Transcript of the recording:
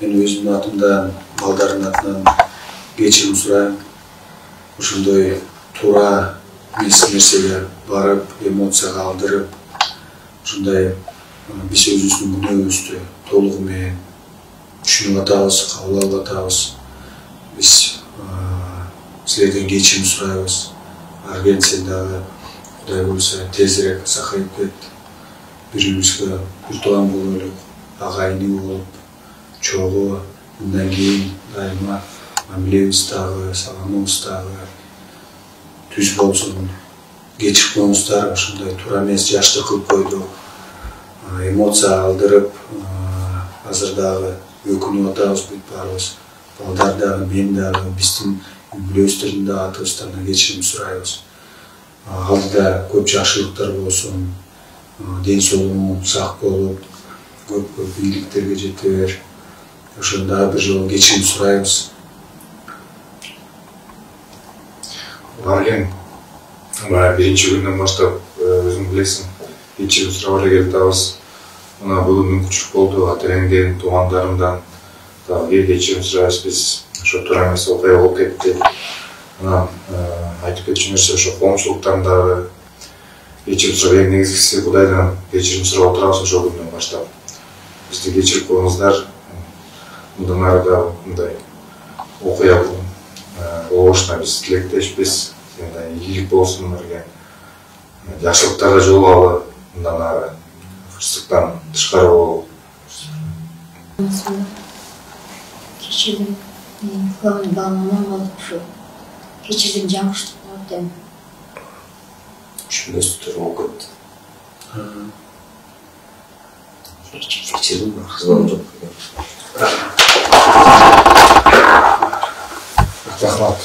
мен өзімнің атымдан, балдардың атынан кечирим сурайм. Ушундай туура нерселер барып, эмоцияга алдырып, ушундай биз өзүбүздүн күнөөбүздү толугу менен түшүнүп атабыз, кабыл алып атабыз. Биз силерден кечирим сурайбыз. Ар кетсен дагы Кудай буюрса тезирээк сакайып кет. Бири-бирибизге бир тууган болуп элек, агайыны болуп, чогуу, мындан кийин дайыма мамилебиз дагы, саламыбыз дагы түз болсун. Кечирип коюңуздар, ушундай туура эмес жаштык кылып койду. Эмоция алдырып, азыр дагы өкүнүп атабыз бүт баарыбыз. Балдар дагы, мен дагы, биздин үй-бүлөбүздөрдүн дагы атыбыздан кечирим сурайбыз. Алдыда көп жакшылыктар болсун, ден соолугуң сак болуп, көп бийликтерге жете бер. Ошондо бир жолу кечирим сурайбыз. Арген, биринчи күндөн баштап өзүң билесиң, кечирим сурап эле келатабыз. Мына бул мүмкүнчүлүк болду, ата-энемден, туугандарымдан дагы кечирим сурайбыз. Биз ошо туура эмес окуя болуп кетти. Мына айтып кетчү нерсе ошо коомчулуктан дагы кечирим сурап, эң негизгиси Кудайдан кечирим сурап отурабыз ошол күндөн баштап. Бизди кечирип коюңуздар. Мындан ары дагы мындай окуя болушуна биз тилектешпиз. Ийгилик болсун эле. Жакшылыктарга жолугалы, мындан ары кырсыктан тышкары бололу. Кечирdim. Главный баламан болуп ушу. Кечирdim, жаңылыштык болуп дем. Түшүнбөстүктөр болуп кетти. Кечирdim, кызганып жок. Рахмат.